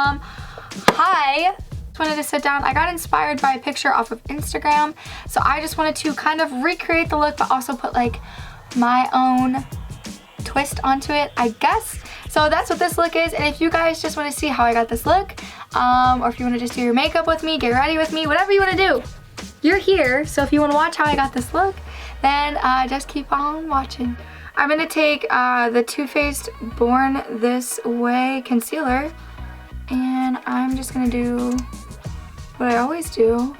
Hi. Just wanted to sit down. I got inspired by a picture off of Instagram, so I just wanted to kind of recreate the look but also put like my own twist onto it, I guess. So that's what this look is, and if you guys just want to see how I got this look, or if you want to just do your makeup with me, get ready with me, whatever you want to do, you're here. So if you want to watch how I got this look, then just keep on watching. I'm going to take the Too Faced Born This Way concealer, and I'm just going to do what I always do.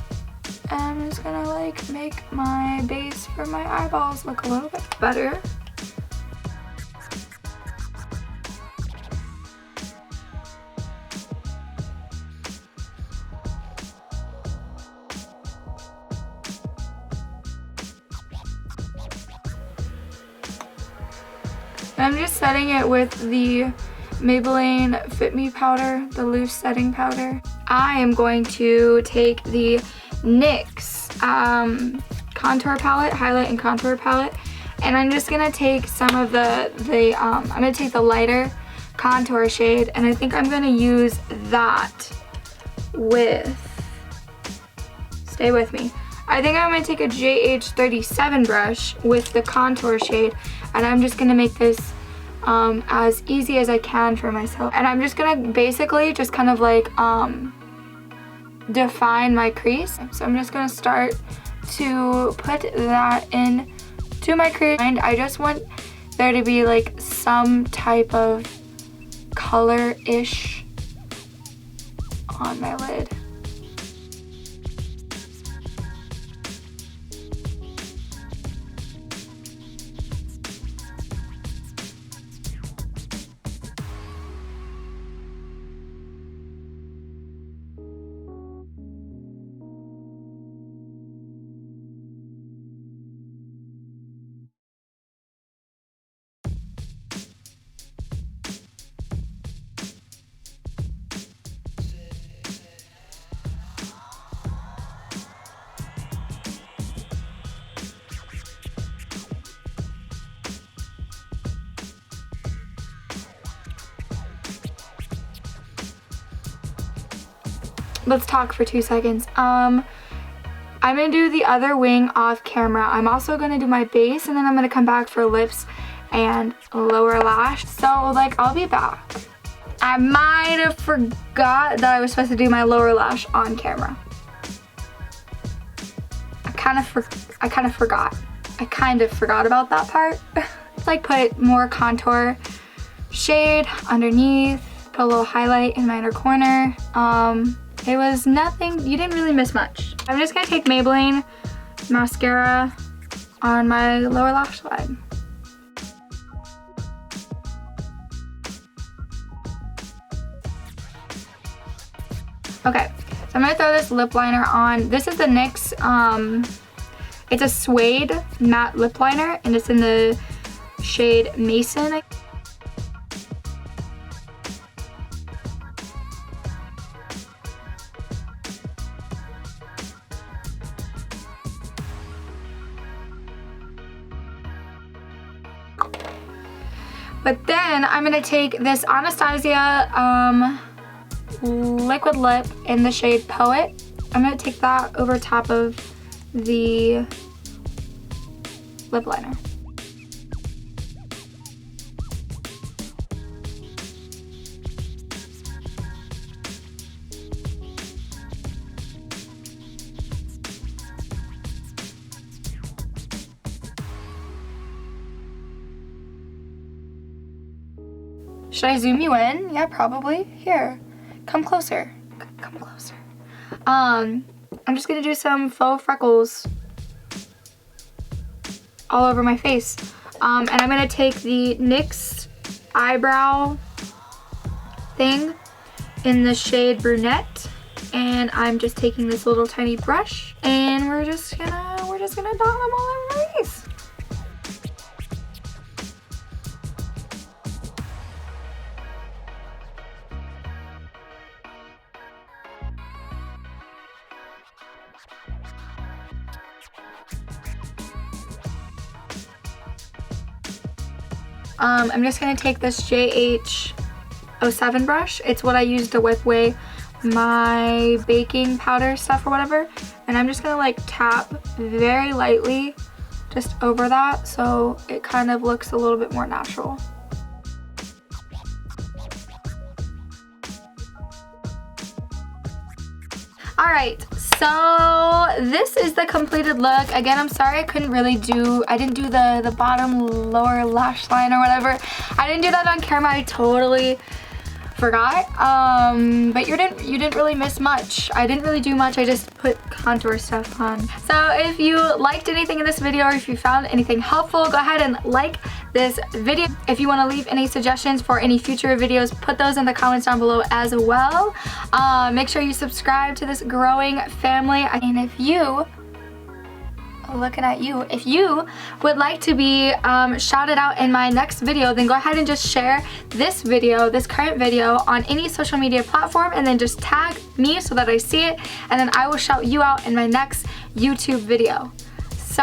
I'm just going to like make my base for my eyeballs look a little bit better. I'm just setting it with the Maybelline Fit Me powder, the loose setting powder. I am going to take the NYX contour palette, highlight and contour palette, and I'm just gonna take some of I'm gonna take the lighter contour shade, and I think I'm gonna use that with, stay with me. I think I'm gonna take a JH37 brush with the contour shade, and I'm just gonna make this as easy as I can for myself. And I'm just gonna basically just kind of like define my crease. So I'm just gonna start to put that in to my crease. And I just want there to be like some type of color-ish on my lid. Let's talk for 2 seconds. I'm gonna do the other wing off camera. I'm also gonna do my base, and then I'm gonna come back for lips and lower lash. So like, I'll be back. I might have forgot that I was supposed to do my lower lash on camera. I kind of forgot about that part. Like, put more contour shade underneath, put a little highlight in my inner corner. It was nothing, you didn't really miss much. I'm just gonna take Maybelline mascara on my lower lash line. Okay, so I'm gonna throw this lip liner on. This is the NYX, it's a suede matte lip liner, and it's in the shade Mason. But then I'm gonna take this Anastasia liquid lip in the shade Poet. I'm gonna take that over top of the lip liner. Should I zoom you in? Yeah, probably. Here, come closer. Come closer. I'm just gonna do some faux freckles all over my face. And I'm gonna take the NYX eyebrow thing in the shade Brunette, and I'm just taking this little tiny brush, and we're just gonna dot them all over my face. I'm just gonna take this JH 07 brush. It's what I use to wipe away my baking powder stuff or whatever. And I'm just gonna like tap very lightly just over that so it kind of looks a little bit more natural. Alright, so this is the completed look. Again, I'm sorry I didn't do the bottom lower lash line or whatever. I didn't do that on camera. I totally forgot. But you didn't really miss much. I didn't really do much. I just put contour stuff on. So if you liked anything in this video or if you found anything helpful, go ahead and like this video. If you want to leave any suggestions for any future videos, put those in the comments down below as well. Make sure you subscribe to this growing family. And if you would like to be shouted out in my next video, then go ahead and just share this current video on any social media platform and then just tag me so that I see it, and then I will shout you out in my next YouTube video. So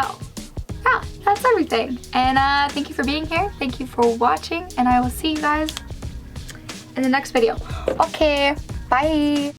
yeah, that's everything. And thank you for being here. Thank you for watching, and I will see you guys in the next video. Okay, bye.